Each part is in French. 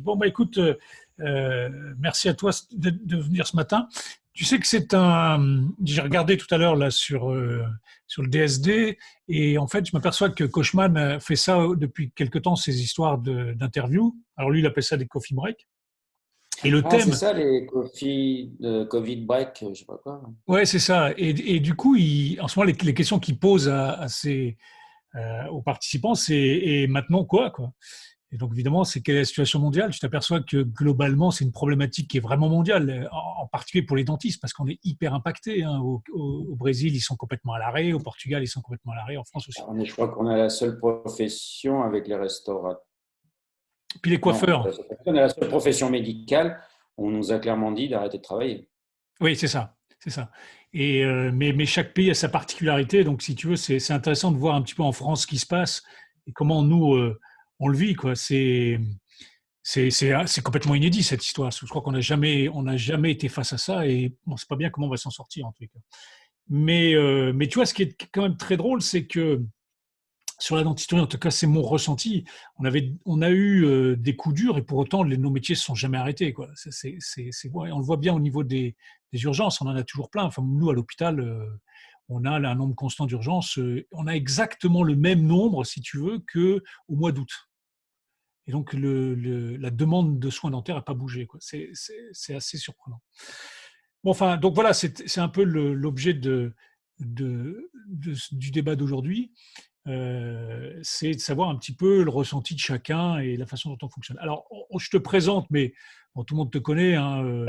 Bon, bah écoute, merci à toi de venir ce matin. Tu sais que j'ai regardé tout à l'heure là sur le DSD et en fait, je m'aperçois que Kochman fait ça depuis quelque temps, ces histoires d'interviews. Alors lui, il appelle ça des coffee breaks. Et le Ah, c'est thème, ça les coffee de Covid break, je sais pas quoi. ouais, c'est ça. Et du coup, en ce moment, les questions qu'il pose aux participants, c'est et maintenant quoi, quoi. Et donc, évidemment, c'est quelle est la situation mondiale. Tu t'aperçois que globalement, c'est une problématique qui est vraiment mondiale, en particulier pour les dentistes, parce qu'on est hyper impacté. Hein. Au Brésil, ils sont complètement à l'arrêt. Au Portugal, ils sont complètement à l'arrêt. En France aussi. Je crois qu'on est la seule profession avec les restaurateurs. Puis les Non, coiffeurs. on est la seule profession médicale. On nous a clairement dit d'arrêter de travailler. Oui, c'est ça. C'est ça. Mais chaque pays a sa particularité. Donc, si tu veux, c'est intéressant de voir un petit peu en France ce qui se passe et comment nous, on le vit, quoi. C'est complètement inédit cette histoire. Je crois on n'a jamais été face à ça et on ne sait pas bien comment on va s'en sortir en tout cas. Mais tu vois, ce qui est quand même très drôle, c'est que sur la dentisterie, en tout cas, c'est mon ressenti. On a eu des coups durs et pour autant, nos métiers ne se sont jamais arrêtés. Quoi. On le voit bien au niveau des urgences. On en a toujours plein. Enfin, nous, à l'hôpital, on a un nombre constant d'urgences. On a exactement le même nombre, si tu veux, qu'au mois d'août. Et donc, la demande de soins dentaires n'a pas bougé. Quoi. C'est assez surprenant. Bon, enfin, donc voilà, c'est un peu l'objet du débat d'aujourd'hui. C'est de savoir un petit peu le ressenti de chacun et la façon dont on fonctionne. Alors, je te présente, mais bon, tout le monde te connaît. Hein,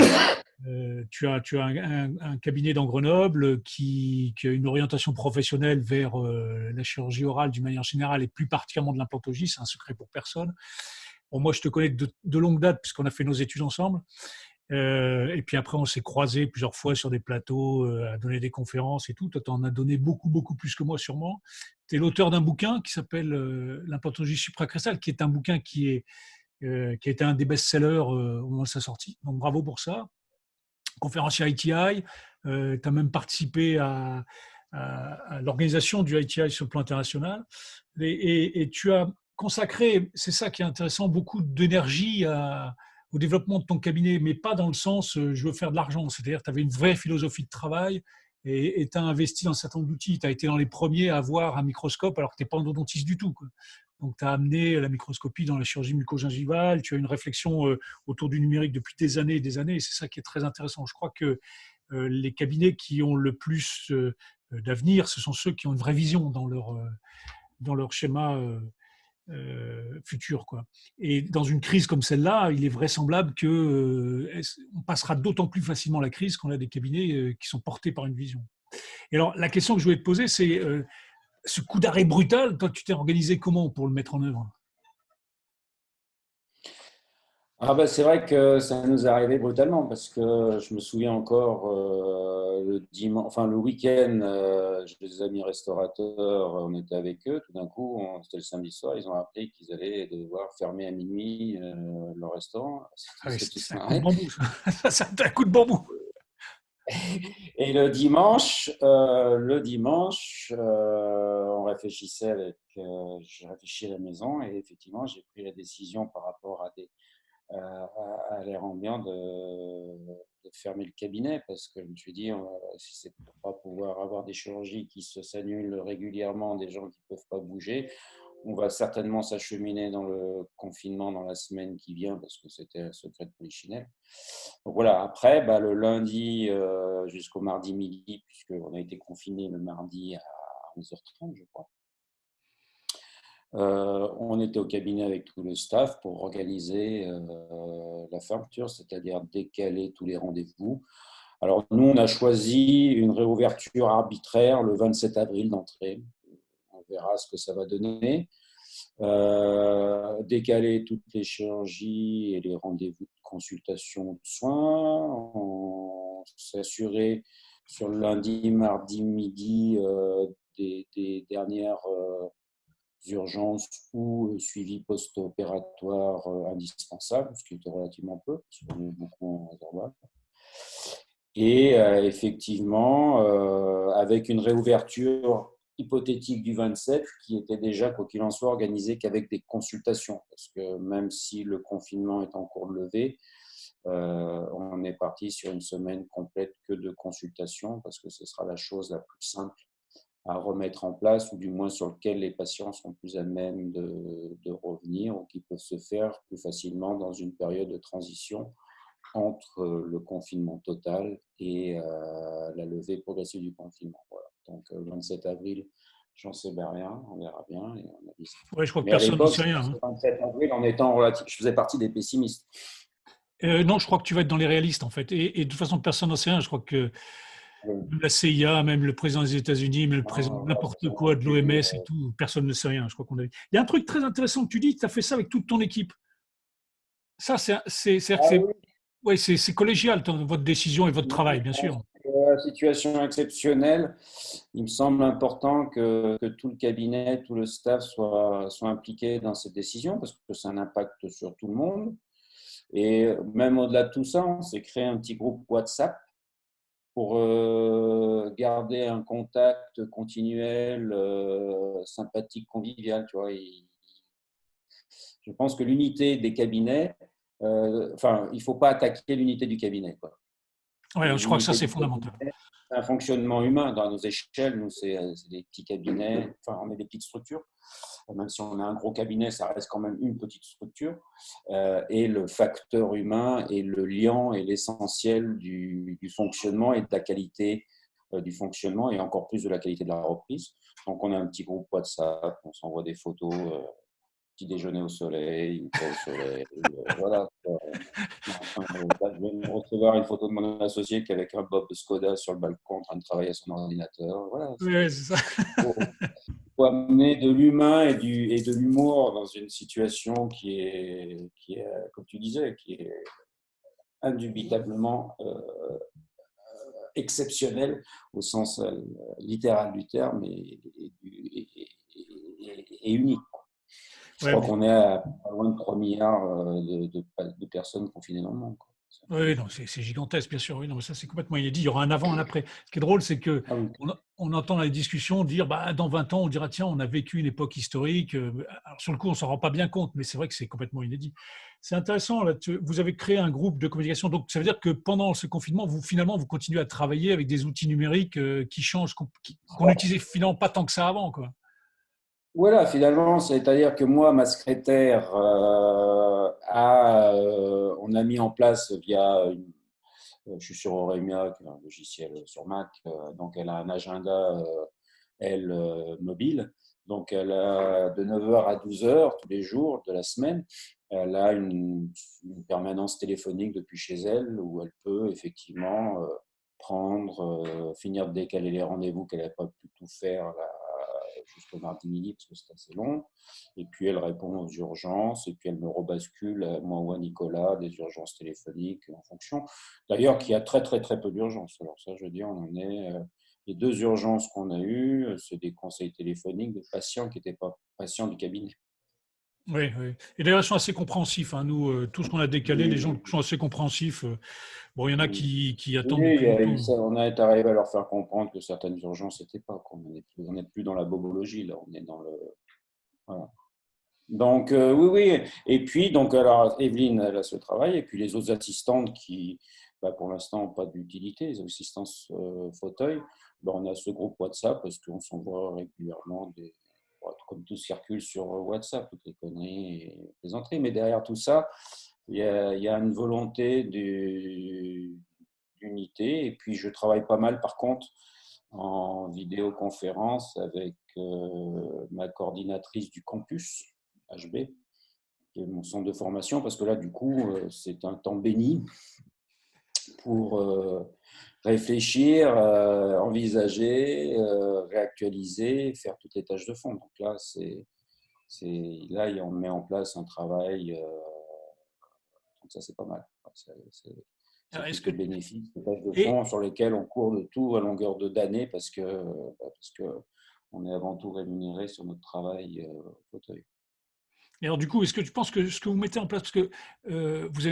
tu as un cabinet dans Grenoble qui a une orientation professionnelle vers la chirurgie orale d'une manière générale et plus particulièrement de l'implantologie. C'est un secret pour personne. Bon, moi, je te connais de longue date puisqu'on a fait nos études ensemble. Et puis après, on s'est croisés plusieurs fois sur des plateaux, à donner des conférences et tout. Toi, tu en as donné beaucoup, beaucoup plus que moi, sûrement. Tu es l'auteur d'un bouquin qui s'appelle L'implantologie supracrestale, qui est un bouquin qui a été un des best-sellers au moment de sa sortie. Donc, bravo pour ça. Conférencier ITI, tu as même participé à l'organisation du ITI sur le plan international. Et tu as consacré, c'est ça qui est intéressant, beaucoup d'énergie au développement de ton cabinet, mais pas dans le sens je veux faire de l'argent. C'est-à-dire tu avais une vraie philosophie de travail et tu as investi dans un certain nombre d'outils. Tu as été dans les premiers à avoir un microscope alors que tu n'es pas endodontiste du tout. Quoi. Donc, tu as amené la microscopie dans la chirurgie mucogingivale, tu as une réflexion autour du numérique depuis des années, et c'est ça qui est très intéressant. Je crois que les cabinets qui ont le plus d'avenir, ce sont ceux qui ont une vraie vision dans leur schéma futur. Quoi. Et dans une crise comme celle-là, il est vraisemblable qu'on passera d'autant plus facilement la crise qu'on a des cabinets qui sont portés par une vision. Et alors, la question que je voulais te poser, c'est ce coup d'arrêt brutal, toi, tu t'es organisé comment pour le mettre en œuvre? Ah bah, c'est vrai que ça nous est arrivé brutalement parce que je me souviens encore le dimanche, enfin le week-end, j'ai des amis restaurateurs, on était avec eux. Tout d'un coup, c'était le samedi soir, ils ont appris qu'ils allaient devoir fermer à minuit leur restaurant. Ah On oui, s'est tous c'est un coup de marrés. bambou, ça. C'est un coup de bambou. Et le dimanche, on réfléchissait je réfléchis à la maison et effectivement, j'ai pris la décision par rapport à l'air ambiant de fermer le cabinet parce que je me suis dit, si c'est pour pas pouvoir avoir des chirurgies qui s'annulent régulièrement, des gens qui ne peuvent pas bouger, on va certainement s'acheminer dans le confinement dans la semaine qui vient parce que c'était un secret de polichinelle. Donc voilà, après, bah, le lundi jusqu'au mardi midi, puisqu'on a été confiné le mardi à 11h30, je crois. On était au cabinet avec tout le staff pour organiser la fermeture, c'est-à-dire décaler tous les rendez-vous. Alors nous, on a choisi une réouverture arbitraire le 27 avril d'entrée. On verra ce que ça va donner. Décaler toutes les chirurgies et les rendez-vous de consultation de soins. On s'assurer sur le lundi, mardi, midi des dernières urgences ou suivi post-opératoire indispensable, ce qui était relativement peu, parce qu'on est beaucoup en réservoir. Et effectivement, avec une réouverture hypothétique du 27 qui était déjà, quoi qu'il en soit, organisé qu'avec des consultations. Parce que même si le confinement est en cours de levée, on est parti sur une semaine complète que de consultations parce que ce sera la chose la plus simple à remettre en place, ou du moins sur lequel les patients sont plus à même de revenir, ou qui peuvent se faire plus facilement dans une période de transition entre le confinement total et la levée progressive du confinement. Voilà. Donc, le 27 avril, j'en sais bien rien, on verra bien. Et on a dit ça. Ouais, je crois que Mais à personne n'en l'époque, sait j'ai rien, pensé hein. au 27 avril en étant relatif. Je faisais partie des pessimistes. Non, je crois que tu vas être dans les réalistes, en fait. Et de toute façon, personne n'en sait rien. Je crois que Oui. la CIA, même le président des États-Unis, même le président de Voilà, n'importe ça quoi, non de plus, l'OMS et tout, personne ne sait rien. Je crois qu'on a... Il y a un truc très intéressant que tu dis, tu as fait ça avec toute ton équipe. Ça, c'est-à-dire que ah oui, ouais, c'est collégial, votre décision et votre moi, je travail, bien pense sûr. que la situation exceptionnelle, il me semble important que tout le cabinet, tout le staff soit impliqué dans cette décision parce que ça a un impact sur tout le monde. Et même au-delà de tout ça, on s'est créé un petit groupe WhatsApp pour garder un contact continuel, sympathique, convivial. Tu vois. Je pense que l'unité des cabinets, il ne faut pas attaquer l'unité du cabinet, quoi. Ouais, je crois que ça, L'unité c'est du cabinet, fondamental. c'est un fonctionnement humain. Dans nos échelles, nous, c'est des petits cabinets, enfin, on est des petites structures. Même si on a un gros cabinet, ça reste quand même une petite structure. Et le facteur humain est le liant et l'essentiel du fonctionnement et de la qualité du fonctionnement, et encore plus de la qualité de la reprise. Donc, on a un petit groupe WhatsApp, on s'envoie des photos, petit déjeuner au soleil, pas au soleil, voilà. Là, je viens de recevoir une photo de mon associé qui est avec un Bob Skoda sur le balcon en train de travailler à son ordinateur. Voilà, Ouais, c'est ça. faut amener de l'humain et de l'humour dans une situation qui est, comme tu disais, qui est indubitablement exceptionnelle au sens littéral du terme et unique. Je Ouais, crois mais qu'on est à pas loin de 3 milliards de personnes confinées dans le monde, quoi. C'est un truc oui, de non, fou. c'est gigantesque, bien sûr. Oui, non, mais ça, c'est complètement inédit. Il y aura un avant, un après. Ce qui est drôle, c'est que Ah oui. on entend dans les discussions dire, bah, dans 20 ans, on dira, tiens, on a vécu une époque historique. Alors, sur le coup, on s'en rend pas bien compte, mais c'est vrai que c'est complètement inédit. C'est intéressant. Là, vous avez créé un groupe de communication. Donc, ça veut dire que pendant ce confinement, finalement, vous continuez à travailler avec des outils numériques qui changent, qu'on n'utilisait finalement pas tant que ça avant, quoi. Voilà, finalement, c'est-à-dire que moi, ma secrétaire, on a mis en place je suis sur Auremia, qui est un logiciel sur Mac, donc elle a un agenda, elle, mobile. Donc, elle a de 9h à 12h tous les jours de la semaine. Elle a une permanence téléphonique depuis chez elle où elle peut effectivement finir de décaler les rendez-vous qu'elle n'a pas pu tout faire là, jusqu'au mardi midi parce que c'est assez long. Et puis elle répond aux urgences et puis elle me rebascule, moi ou à Nicolas, des urgences téléphoniques en fonction. D'ailleurs, qu'il y a très très très peu d'urgences. Alors ça, je veux dire, on en est. Les deux urgences qu'on a eues, c'est des conseils téléphoniques de patients qui n'étaient pas patients du cabinet. Oui, oui. Et d'ailleurs, ils sont assez compréhensifs, hein. Nous, tout ce qu'on a décalé, les gens Oui, sont assez compréhensifs. Bon, il y en a oui. qui attendent Oui, il depuis y a eu longtemps. ça, on est arrivé à leur faire comprendre que certaines urgences n'étaient pas. On n'est plus dans la bobologie, là, on est dans le. Voilà. Donc, oui, oui. Et puis, donc, alors, Evelyne, elle a ce travail, et puis les autres assistantes qui, bah, pour l'instant, n'ont pas d'utilité, les assistantes fauteuil, bah, on a ce groupe WhatsApp parce qu'on s'envoie régulièrement comme tout circule sur WhatsApp, toutes les conneries et les entrées. Mais derrière tout ça, il y a une volonté d'unité. Et puis, je travaille pas mal, par contre, en vidéoconférence avec ma coordinatrice du campus, HB, qui est mon centre de formation, parce que là, du coup, c'est un temps béni pour réfléchir, envisager, réactualiser, faire toutes les tâches de fond. Donc là, là, on met en place un travail, donc ça, c'est pas mal. C'est Alors, tout est bénéfice, des tâches de et, fond sur lesquelles on court de tout à longueur d'année parce que on est avant tout rémunéré sur notre travail au fauteuil. Et alors, du coup, est-ce que tu penses que ce que vous mettez en place, parce que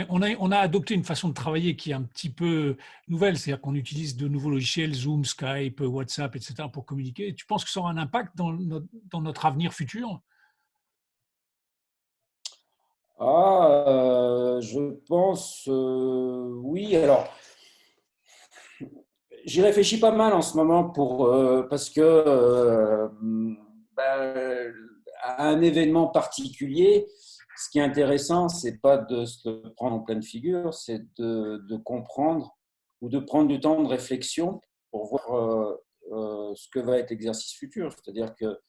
on a adopté une façon de travailler qui est un petit peu nouvelle, c'est-à-dire qu'on utilise de nouveaux logiciels, Zoom, Skype, WhatsApp, etc., pour communiquer. Tu penses que ça aura un impact dans notre avenir futur? Je pense, oui. Alors, j'y réfléchis pas mal en ce moment parce que ben, à un événement particulier, ce qui est intéressant, c'est pas de se le prendre en pleine figure, c'est de comprendre ou de prendre du temps de réflexion pour voir ce que va être l'exercice futur. C'est-à-dire que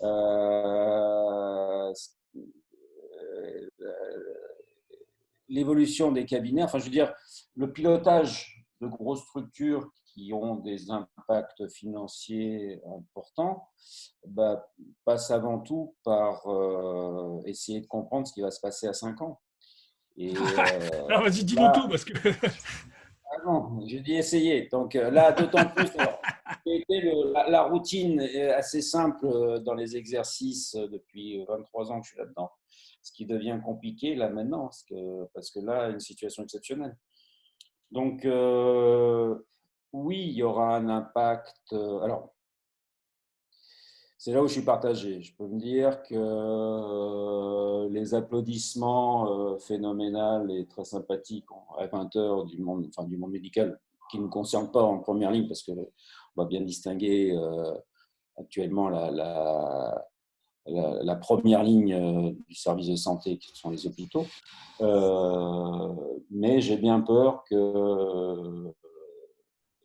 euh, l'évolution des cabinets, enfin je veux dire, le pilotage de grosses structures qui ont des impacts financiers importants bah, passe avant tout par essayer de comprendre ce qui va se passer à 5 ans. Et Alors, vas-y, dis-nous là, tout, parce que… non, je dis essayer. Donc là, d'autant plus, alors, la routine est assez simple dans les exercices depuis 23 ans que je suis là-dedans, ce qui devient compliqué là maintenant, parce que là, une situation exceptionnelle. Donc, oui, il y aura un impact. Alors, c'est là où je suis partagé. Je peux me dire que les applaudissements phénoménaux et très sympathiques à 20 heures du monde, enfin, du monde médical, qui ne nous concerne pas en première ligne, parce qu'on va bien distinguer actuellement la première ligne du service de santé, qui sont les hôpitaux. Mais j'ai bien peur que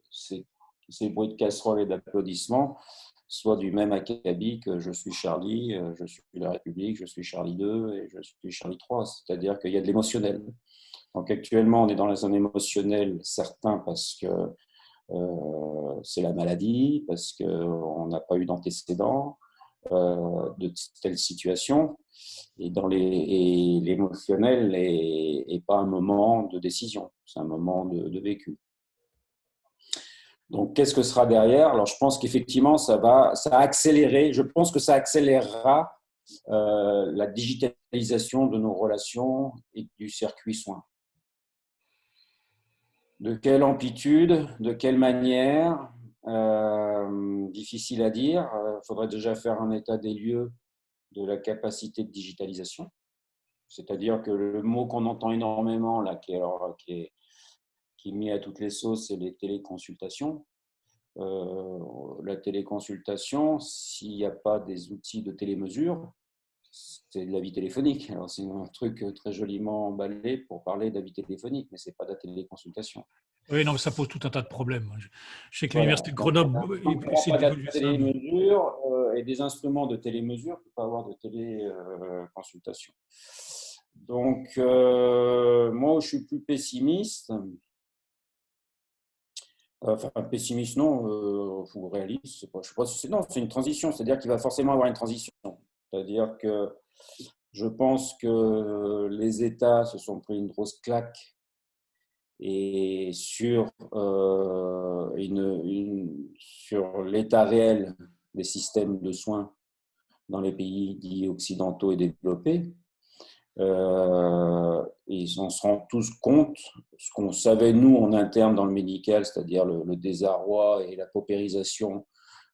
ces, ces bruits de casseroles et d'applaudissements soient du même acabit que je suis Charlie, je suis la République, je suis Charlie 2 et je suis Charlie 3. C'est-à-dire qu'il y a de l'émotionnel. Donc actuellement, on est dans un émotionnel certain parce que c'est la maladie, parce qu'on n'a pas eu d'antécédents de telle situation. Et l'émotionnel n'est pas un moment de décision, c'est un moment de vécu. Donc, qu'est-ce que sera derrière? Alors, je pense qu'effectivement, ça a accéléré. Je pense que ça accélérera la digitalisation de nos relations et du circuit soins. De quelle amplitude, de quelle manière, difficile à dire. Il faudrait déjà faire un état des lieux de la capacité de digitalisation. C'est-à-dire que le mot qu'on entend énormément, là, qui est mis à toutes les sauces, c'est les téléconsultations. La téléconsultation, s'il n'y a pas des outils de télémesure, c'est de l'avis téléphonique. Alors, c'est un truc très joliment emballé pour parler d'avis téléphonique, mais ce n'est pas de la téléconsultation. Oui, non, mais ça pose tout un tas de problèmes. Je sais que Voilà. l'Université de Donc, Grenoble tant qu'il n'y aura essaie pas de la d'évoluer ça, mais… télémesure et des instruments de télémesure, il ne peut pas avoir de téléconsultation. Donc, moi, où je suis plus pessimiste, enfin, pessimiste, non, ou réaliste, je sais pas si c'est, non, c'est une transition, c'est-à-dire qu'il va forcément avoir une transition. C'est-à-dire que je pense que les États se sont pris une grosse claque et sur l'état réel des systèmes de soins dans les pays dits occidentaux et développés. Ils en se rendent tous compte, ce qu'on savait nous en interne dans le médical, c'est-à-dire le désarroi et la paupérisation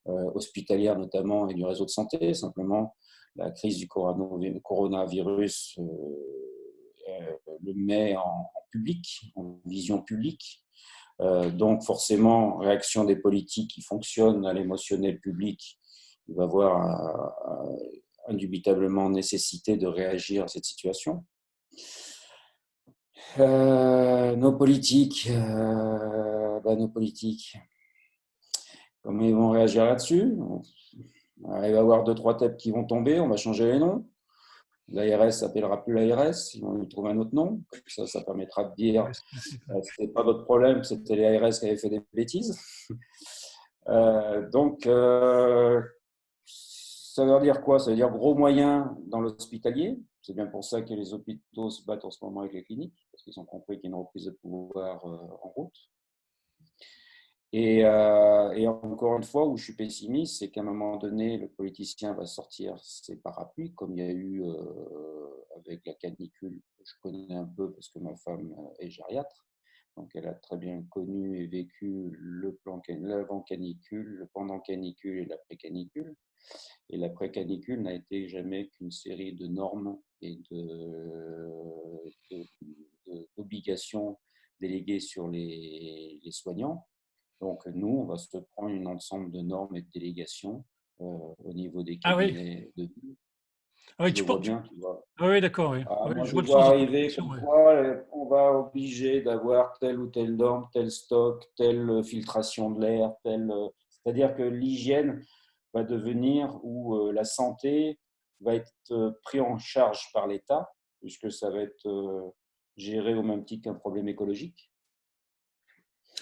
hospitalière notamment et du réseau de santé. Simplement, la crise du coronavirus le met en public, en vision publique. Donc forcément, réaction des politiques qui fonctionnent à l'émotionnel public, il va y avoir indubitablement nécessité de réagir à cette situation. Nos politiques, comment ils vont réagir là-dessus? Il va y avoir 2-3 têtes qui vont tomber, on va changer les noms. L'ARS s'appellera plus l'ARS, ils vont lui trouver un autre nom. Ça permettra de dire c'était pas votre problème, c'était les ARS qui avaient fait des bêtises. Donc, ça veut dire quoi? Ça veut dire gros moyens dans l'hospitalier. C'est bien pour ça que les hôpitaux se battent en ce moment avec les cliniques, parce qu'ils ont compris qu'il y a une reprise de pouvoir en route. Et encore une fois, où je suis pessimiste, c'est qu'à un moment donné, le politicien va sortir ses parapluies, comme il y a eu avec la canicule. Je connais un peu parce que ma femme est gériatre. Donc, elle a très bien connu et vécu l'avant-canicule, le pendant-canicule et l'après-canicule. Et l'après-canicule n'a été jamais qu'une série de normes et d'obligations déléguées sur les soignants. Donc, nous, on va se prendre un ensemble de normes et de délégations au niveau des Ah oui, cabinets de vie. ah oui, Je le vois bien, tu vois. ah oui, d'accord. Oui. Ah, Oui, moi, je je vois le vois sens de ta arriver réflexion. comme Ouais. quoi on va obliger d'avoir telle ou telle norme, tel stock, telle filtration de l'air, c'est-à-dire que l'hygiène va devenir où la santé va être prise en charge par l'État, puisque ça va être géré au même titre qu'un problème écologique,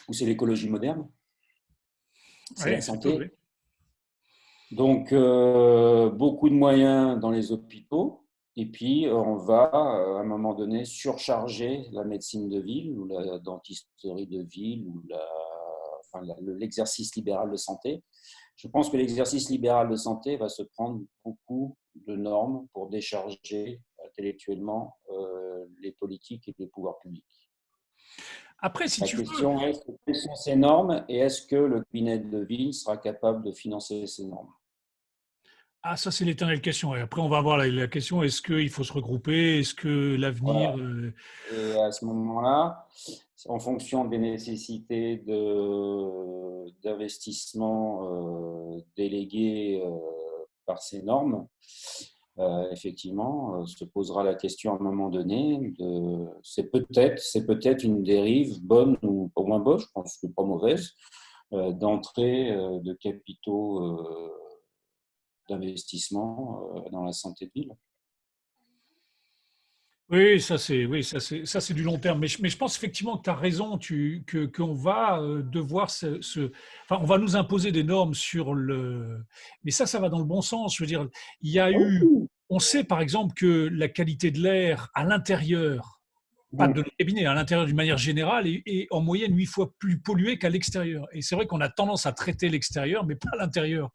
ou c'est l'écologie moderne, c'est la Oui, c'est peu, oui. santé. Donc, beaucoup de moyens dans les hôpitaux. Et puis, on va, à un moment donné, surcharger la médecine de ville ou la dentisterie de ville ou l'exercice libéral de santé. Je pense que l'exercice libéral de santé va se prendre beaucoup de normes pour décharger intellectuellement les politiques et les pouvoirs publics. Après, si La tu veux, question est, quelles sont ces normes et est-ce que le cabinet de ville sera capable de financer ces normes? ah, ça, c'est l'éternelle question. Et après, on va avoir la question, est-ce qu'il faut se regrouper? Est-ce que l'avenir… Voilà. Et à ce moment-là, en fonction des nécessités d'investissement déléguées par ces normes, effectivement, se posera la question à un moment donné c'est peut-être une dérive bonne ou pas moins bonne, je pense que pas mauvaise, d'entrée de capitaux d'investissement dans la santé de ville. ça c'est du long terme. Mais je pense effectivement que tu as raison, qu'on va devoir enfin, on va nous imposer des normes sur le. Mais ça va dans le bon sens. Je veux dire, il y a eu, on sait par exemple que la qualité de l'air à l'intérieur, pas de nos cabinets, à l'intérieur d'une manière générale, est en moyenne 8 fois plus polluée qu'à l'extérieur. Et c'est vrai qu'on a tendance à traiter l'extérieur, mais pas l'intérieur.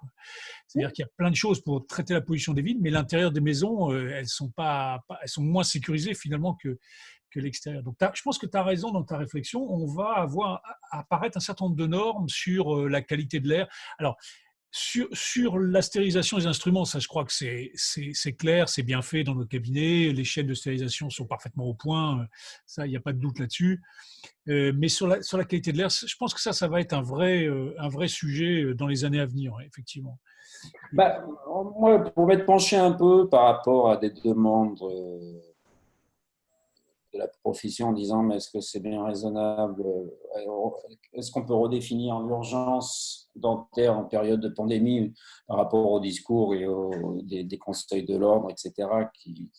C'est-à-dire qu'il y a plein de choses pour traiter la pollution des villes, mais l'intérieur des maisons, elles sont moins sécurisées finalement que l'extérieur. Donc, je pense que tu as raison dans ta réflexion. On va avoir apparaître un certain nombre de normes sur la qualité de l'air. Alors, sur la stérilisation des instruments, ça, je crois que c'est clair, c'est bien fait dans nos cabinets. Les chaînes de stérilisation sont parfaitement au point. Ça, il n'y a pas de doute là-dessus. Mais sur la qualité de l'air, je pense que ça va être un vrai sujet dans les années à venir, effectivement. Bah, moi, pour m'être penché un peu par rapport à des demandes de la profession en disant mais est-ce que c'est bien raisonnable, est-ce qu'on peut redéfinir l'urgence dentaire en période de pandémie par rapport au discours et des conseils de l'ordre, etc., qui,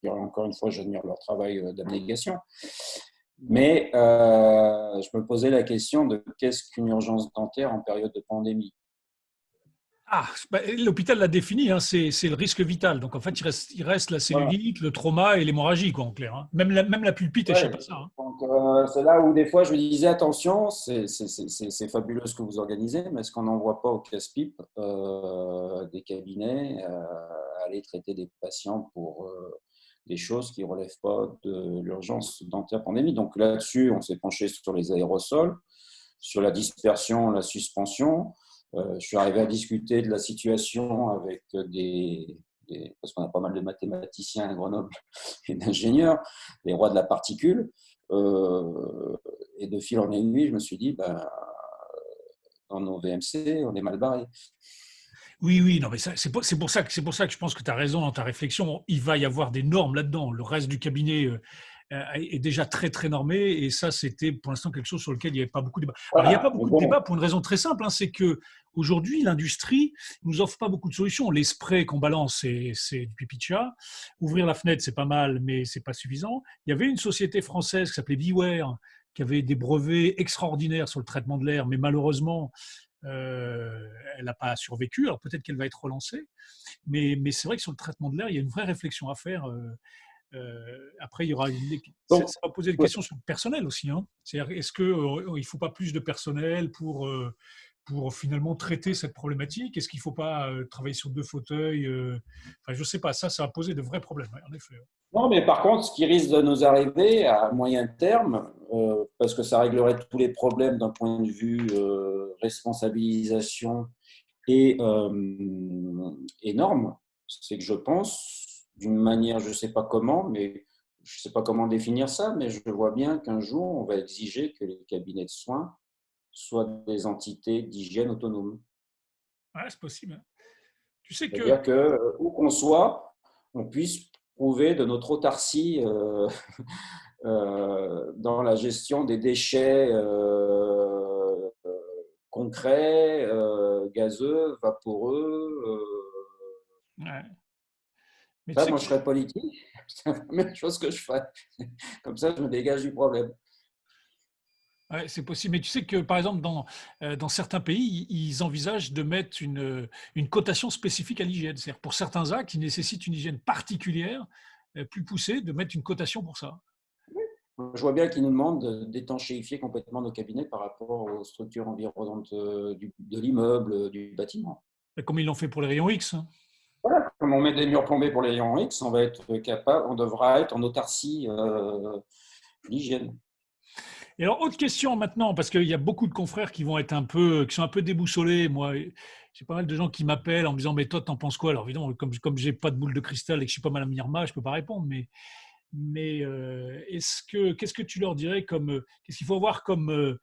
encore une fois, j'admire leur travail d'abnégation. Mais je me posais la question de qu'est-ce qu'une urgence dentaire en période de pandémie. Ah, l'hôpital l'a défini, hein, c'est le risque vital. Donc en fait, il reste la Voilà. cellulite, le trauma et l'hémorragie, quoi, en clair. Hein. Même la pulpite échappe Ouais. à ça. Hein. Donc, c'est là où des fois je me disais attention, c'est fabuleux ce que vous organisez, mais est-ce qu'on n'envoie pas au casse-pipe des cabinets aller traiter des patients pour des choses qui ne relèvent pas de l'urgence dentaire pandémie. Donc là-dessus, on s'est penché sur les aérosols, sur la dispersion, la suspension. Je suis arrivé à discuter de la situation avec parce qu'on a pas mal de mathématiciens à Grenoble et d'ingénieurs, les rois de la particule. Et de fil en aiguille, je me suis dit, dans nos VMC, on est mal barré. Oui, non, mais c'est pour ça que je pense que tu as raison dans ta réflexion. Il va y avoir des normes là-dedans. Le reste du cabinet est déjà très, très normé. Et ça, c'était pour l'instant quelque chose sur lequel il n'y avait pas beaucoup de débat. Alors, il n'y a pas Voilà, mais beaucoup de bon, débat pour une raison très simple. Hein, c'est que aujourd'hui, l'industrie nous offre pas beaucoup de solutions. Les sprays qu'on balance, c'est du pipi de chat. Ouvrir la fenêtre, c'est pas mal, mais c'est pas suffisant. Il y avait une société française qui s'appelait Beware, qui avait des brevets extraordinaires sur le traitement de l'air, mais malheureusement, elle n'a pas survécu. Alors peut-être qu'elle va être relancée, mais c'est vrai que sur le traitement de l'air, il y a une vraie réflexion à faire. Après, il y aura ça Donc, va poser des ouais. questions sur le personnel aussi, hein. C'est-à-dire, est-ce qu'il ne faut pas plus de personnel pour finalement traiter cette problématique? Est-ce qu'il ne faut pas travailler sur 2 fauteuils? Enfin, je ne sais pas, ça va poser de vrais problèmes, en effet. Non, mais par contre, ce qui risque de nous arriver à moyen terme, parce que ça réglerait tous les problèmes d'un point de vue responsabilisation et normes, c'est que je pense, d'une manière, je ne sais pas comment, mais je ne sais pas comment définir ça, mais je vois bien qu'un jour, on va exiger que les cabinets de soins soient des entités d'hygiène autonomes. Ouais, c'est possible, hein. Tu sais que C'est-à-dire que où qu'on soit, on puisse prouver de notre autarcie dans la gestion des déchets concrets, gazeux, vaporeux. ouais. Mais tu Ça, sais moi, que je serais politique. C'est la première chose que je ferais. Comme ça, je me dégage du problème. ouais, c'est possible. Mais tu sais que, par exemple, dans certains pays, ils envisagent de mettre une cotation spécifique à l'hygiène. C'est-à-dire, pour certains actes qui nécessitent une hygiène particulière, plus poussée, de mettre une cotation pour ça. Je vois bien qu'ils nous demandent d'étanchéifier complètement nos cabinets par rapport aux structures environnantes de l'immeuble, du bâtiment. Comme ils l'ont fait pour les rayons X, hein. Voilà, comme on met des murs plombés pour les rayons X, on va être capable, on devra être en autarcie d'hygiène. Et alors, autre question maintenant, parce qu'il y a beaucoup de confrères qui vont être qui sont un peu déboussolés. Moi, j'ai pas mal de gens qui m'appellent en me disant, mais toi, t'en penses quoi? Alors, évidemment, comme j'ai pas de boule de cristal et que je suis pas Madame Irma, je peux pas répondre, mais qu'est-ce que tu leur dirais qu'est-ce qu'il faut avoir comme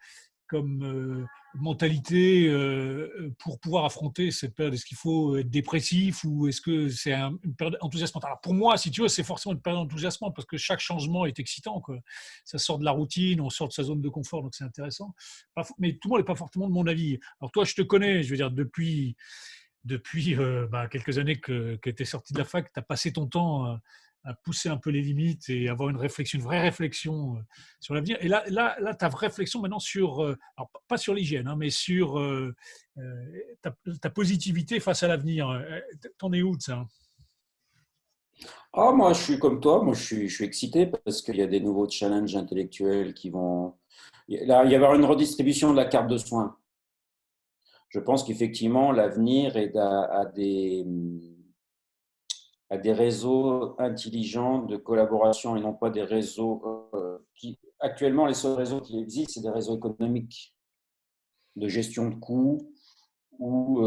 mentalité pour pouvoir affronter cette période? Est-ce qu'il faut être dépressif ou est-ce que c'est une période enthousiasmante? Alors pour moi, si tu veux, c'est forcément une période enthousiasmante parce que chaque changement est excitant, quoi. Ça sort de la routine, on sort de sa zone de confort, donc c'est intéressant. Mais tout le monde n'est pas forcément de mon avis. Alors toi, je te connais, je veux dire, depuis quelques années que tu es sorti de la fac, tu as passé ton temps à pousser un peu les limites et avoir une vraie réflexion sur l'avenir. Et ta réflexion maintenant alors pas sur l'hygiène, hein, mais sur ta positivité face à l'avenir. T'en es où de ça? Ah, moi, je suis comme toi, moi, je suis excité parce qu'il y a des nouveaux challenges intellectuels qui vont. Là, il va y avoir une redistribution de la carte de soins. Je pense qu'effectivement, l'avenir est à des réseaux intelligents de collaboration et non pas des réseaux qui. Actuellement, les seuls réseaux qui existent, c'est des réseaux économiques de gestion de coûts ou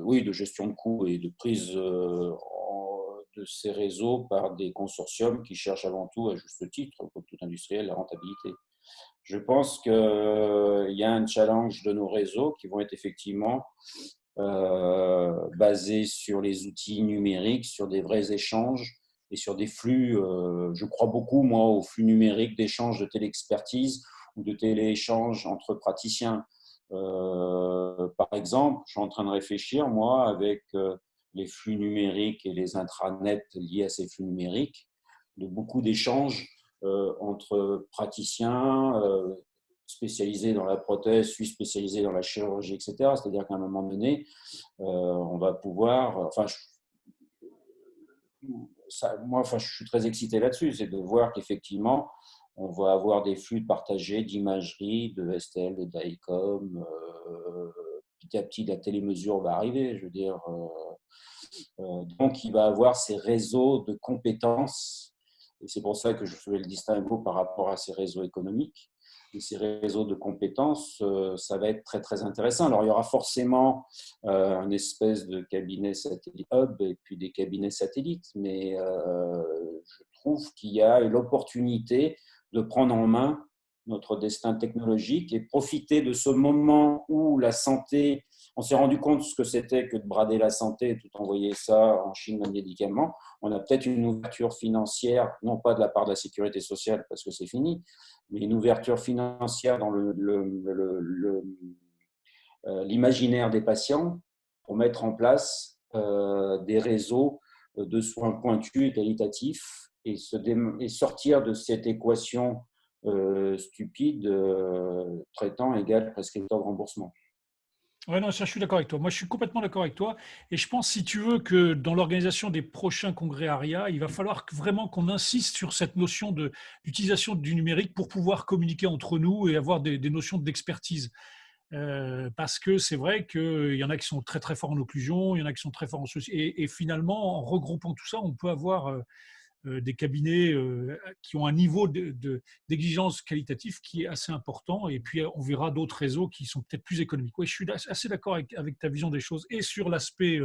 oui, de gestion de coûts et de prise de ces réseaux par des consortiums qui cherchent avant tout, à juste titre, comme tout industriel, la rentabilité. Je pense qu'il y a un challenge de nos réseaux qui vont être effectivement basés sur les outils numériques, sur des vrais échanges et sur des flux. Je crois beaucoup, moi, aux flux numériques d'échanges de téléexpertise ou de télééchanges entre praticiens. Par exemple, je suis en train de réfléchir, moi, avec les flux numériques et les intranets liés à ces flux numériques, de beaucoup d'échanges entre praticiens spécialisés dans la prothèse, puis spécialisés dans la chirurgie, etc. C'est-à-dire qu'à un moment donné, on va pouvoir. Enfin, moi, enfin, je suis très excité là-dessus, c'est de voir qu'effectivement, on va avoir des flux partagés d'imagerie, de STL, de DICOM. Petit à petit, la télémesure va arriver, je veux dire. Donc, il va avoir ces réseaux de compétences, et c'est pour ça que je fais le distinguo par rapport à ces réseaux économiques. Et ces réseaux de compétences, ça va être très, très intéressant. Alors, il y aura forcément une espèce de cabinet satellite hub et puis des cabinets satellites, mais je trouve qu'il y a l'opportunité de prendre en main notre destin technologique et profiter de ce moment où la santé, on s'est rendu compte ce que c'était que de brader la santé et tout envoyer ça en Chine d'un médicament. On a peut-être une ouverture financière, non pas de la part de la sécurité sociale parce que c'est fini, mais une ouverture financière dans l'imaginaire des patients pour mettre en place des réseaux de soins pointus et qualitatifs et sortir de cette équation stupide traitant égale prescripteur de remboursement. Ouais, non, ça, je suis d'accord avec toi. Moi, je suis complètement d'accord avec toi. Et je pense, si tu veux, que dans l'organisation des prochains congrès ARIA, il va falloir vraiment qu'on insiste sur cette notion d'utilisation du numérique pour pouvoir communiquer entre nous et avoir des notions d'expertise. Parce que c'est vrai qu'il y en a qui sont très très forts en occlusion, il y en a qui sont très forts en ceci. Et finalement, en regroupant tout ça, on peut avoir des cabinets qui ont un niveau d'exigence qualitative qui est assez important. Et puis, on verra d'autres réseaux qui sont peut-être plus économiques. Oui, je suis assez d'accord avec ta vision des choses et sur l'aspect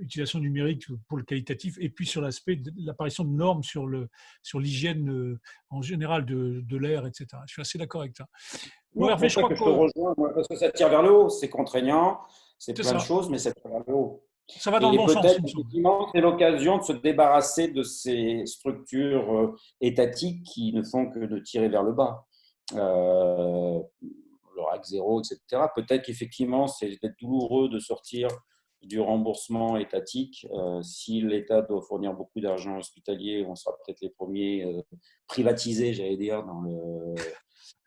utilisation numérique pour le qualitatif et puis sur l'aspect de l'apparition de normes sur l'hygiène en général de l'air, etc. Je suis assez d'accord avec ça. Bon, Non, c'est Hervé, pour je ça crois que je te que rejoins, moi, parce que ça tire vers le haut, c'est contraignant, c'est c'est plein de ça. choses, mais ça tire vers le haut. Ça va dans le Et bon sens, peut-être, il me semble. effectivement, c'est l'occasion de se débarrasser de ces structures étatiques qui ne font que de tirer vers le bas. Euh, le RAC 0, etc. Peut-être qu'effectivement, c'est peut-être douloureux de sortir du remboursement étatique. Si l'État doit fournir beaucoup d'argent hospitalier, on sera peut-être les premiers privatisés, j'allais dire, dans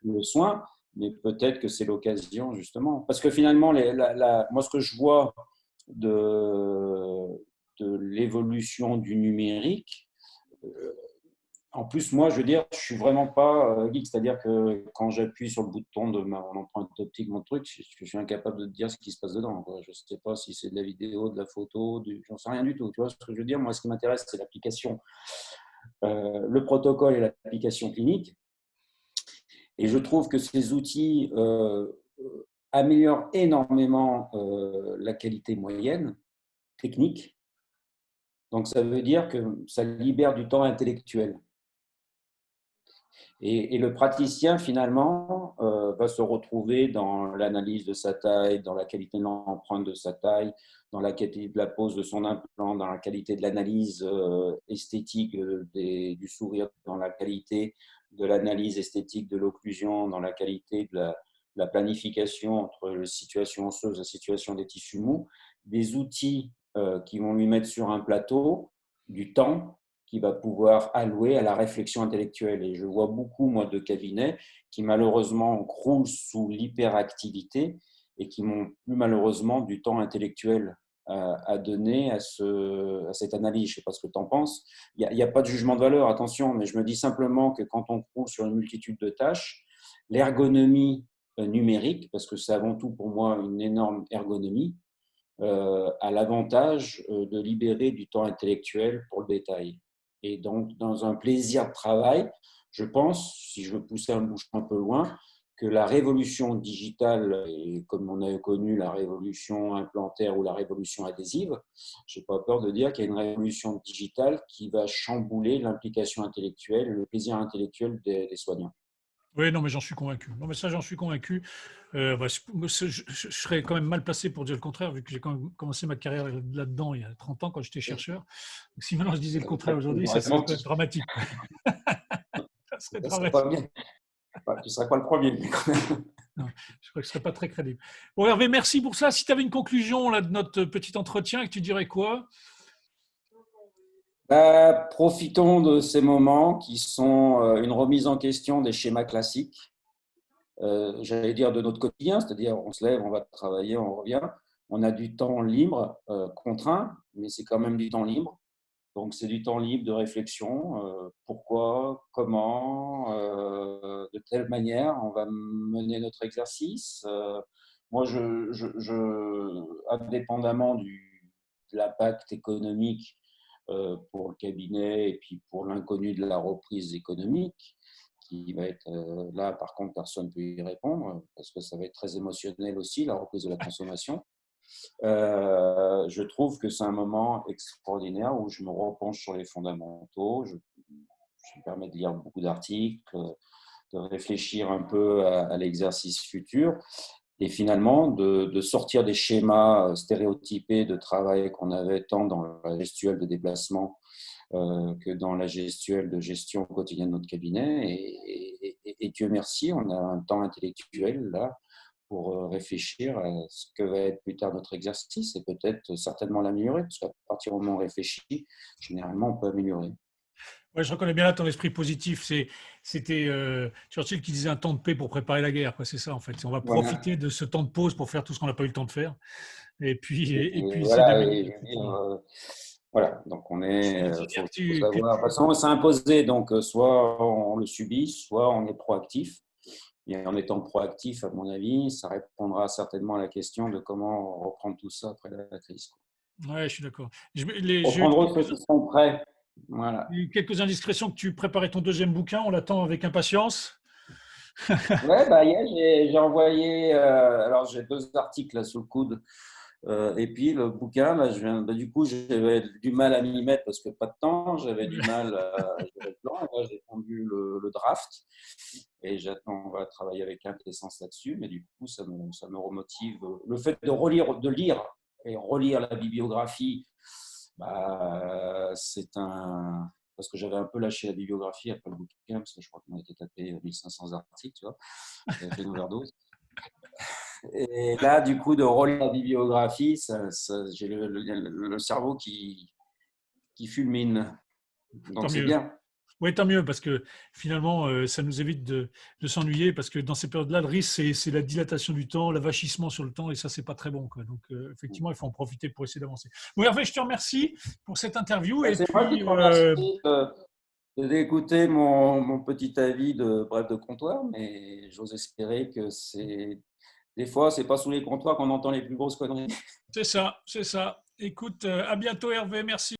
le soin. Mais peut-être que c'est l'occasion, justement. Parce que finalement, moi, ce que je vois de, de l'évolution du numérique, euh, en plus, moi, je veux dire, je suis vraiment pas geek. C'est-à-dire que quand j'appuie sur le bouton de mon empreinte optique, mon truc, je suis incapable de te dire ce qui se passe dedans, quoi. Je ne sais pas si c'est de la vidéo, de la photo, j'en sais rien du tout. Tu vois ce que je veux dire? Moi, ce qui m'intéresse, c'est l'application, le protocole et l'application clinique. Et je trouve que ces outils améliorent énormément la qualité moyenne technique. Donc, ça veut dire que ça libère du temps intellectuel. Et le praticien, finalement, va se retrouver dans l'analyse de sa taille, dans la qualité de l'empreinte de sa taille, dans la qualité de la pose de son implant, dans la qualité de l'analyse esthétique du sourire, dans la qualité de l'analyse esthétique de l'occlusion, dans la qualité de la planification entre la situation osseuse et la situation des tissus mous, des outils qui vont lui mettre sur un plateau du temps qui va pouvoir allouer à la réflexion intellectuelle. Et je vois beaucoup, moi, de cabinets qui, malheureusement, croulent sous l'hyperactivité et qui n'ont plus, malheureusement, du temps intellectuel à donner à cette analyse. Je ne sais pas ce que tu en penses. Il n'y a pas de jugement de valeur, attention, mais je me dis simplement que quand on croule sur une multitude de tâches, l'ergonomie numérique, parce que c'est avant tout pour moi une énorme ergonomie, a l'avantage de libérer du temps intellectuel pour le détail. Et donc, dans un plaisir de travail, je pense, si je veux pousser un bouchon un peu loin, que la révolution digitale, et comme on a connu la révolution implantaire ou la révolution adhésive, je n'ai pas peur de dire qu'il y a une révolution digitale qui va chambouler l'implication intellectuelle et le plaisir intellectuel des soignants. Oui, non, mais j'en suis convaincu. Non, mais ça, j'en suis convaincu. Bah, je serais quand même mal placé pour dire le contraire, vu que j'ai quand même commencé ma carrière là-dedans il y a 30 ans quand j'étais chercheur. Donc, si maintenant je disais le contraire aujourd'hui, ça serait quand même dramatique. Ça serait Ça serait pas dramatique. bien. Tu ne serais pas le premier, mais quand même. Non, je crois que ce ne serait pas très crédible. Bon, Hervé, merci pour ça. Si tu avais une conclusion là, de notre petit entretien, tu dirais quoi? Profitons de ces moments qui sont une remise en question des schémas classiques, j'allais dire de notre quotidien, c'est-à-dire on se lève, on va travailler, on revient. On a du temps libre, contraint, mais c'est quand même du temps libre. Donc c'est du temps libre de réflexion, pourquoi, comment, de quelle manière on va mener notre exercice. Moi, indépendamment de l'impact économique pour le cabinet et puis pour l'inconnu de la reprise économique, qui va être là, par contre, personne ne peut y répondre parce que ça va être très émotionnel aussi, la reprise de la consommation. Je trouve que c'est un moment extraordinaire où je me repenche sur les fondamentaux, je me permets de lire beaucoup d'articles, de réfléchir un peu à l'exercice futur et finalement de sortir des schémas stéréotypés de travail qu'on avait tant dans la gestuelle de déplacement que dans la gestuelle de gestion quotidienne de notre cabinet. Et Dieu merci, on a un temps intellectuel là pour réfléchir à ce que va être plus tard notre exercice et peut-être certainement l'améliorer, parce qu'à partir du moment où on réfléchit, généralement on peut améliorer. Ouais, je reconnais bien là ton esprit positif. C'était Churchill qui disait un temps de paix pour préparer la guerre, quoi. C'est ça, en fait. On va Voilà. profiter de ce temps de pause pour faire tout ce qu'on n'a pas eu le temps de faire. Et puis essayer Voilà, d'améliorer, et je veux dire, effectivement. voilà, donc C'est-à-dire que faut puis savoir. De toute façon, c'est imposé, donc soit on le subit, soit on est proactif. Et en étant proactif, à mon avis, ça répondra certainement à la question de comment reprendre tout ça après la crise, quoi. ouais, je suis d'accord. J'ai eu Reprendre ceux qui sont prêts. Voilà. quelques indiscrétions que tu préparais ton deuxième bouquin. On l'attend avec impatience. Ouais, bah, hier, j'ai envoyé. Alors, j'ai 2 articles là sous le coude. Et puis, le bouquin, là, du coup, j'avais du mal à m'y mettre parce que pas de temps. J'avais du mal à gérer le plan. Et là, j'ai tendu le draft. Et j'attends, on va travailler avec Quintessence là-dessus. Mais du coup, ça me remotive. Le fait de lire et relire la bibliographie, bah, c'est un. Parce que j'avais un peu lâché la bibliographie après le bouquin, parce que je crois qu'on a été tapé 1500 articles, tu vois. J'avais fait une overdose. Et là, du coup, de relire la bibliographie, j'ai le cerveau qui fulmine. Tant Donc, c'est mieux. bien. Oui, tant mieux, parce que finalement, ça nous évite de s'ennuyer, parce que dans ces périodes-là, le risque, c'est la dilatation du temps, l'avachissement sur le temps, et ça, c'est pas très bon, quoi. Donc, effectivement, il faut en profiter pour essayer d'avancer. Bon, Hervé, je te remercie pour cette interview, et C'est moi qui puis, te remercie d'écouter mon petit avis de bref de comptoir, mais j'ose espérer que des fois, c'est pas sous les comptoirs qu'on entend les plus grosses conneries. c'est ça, c'est ça. Écoute, à bientôt, Hervé, merci.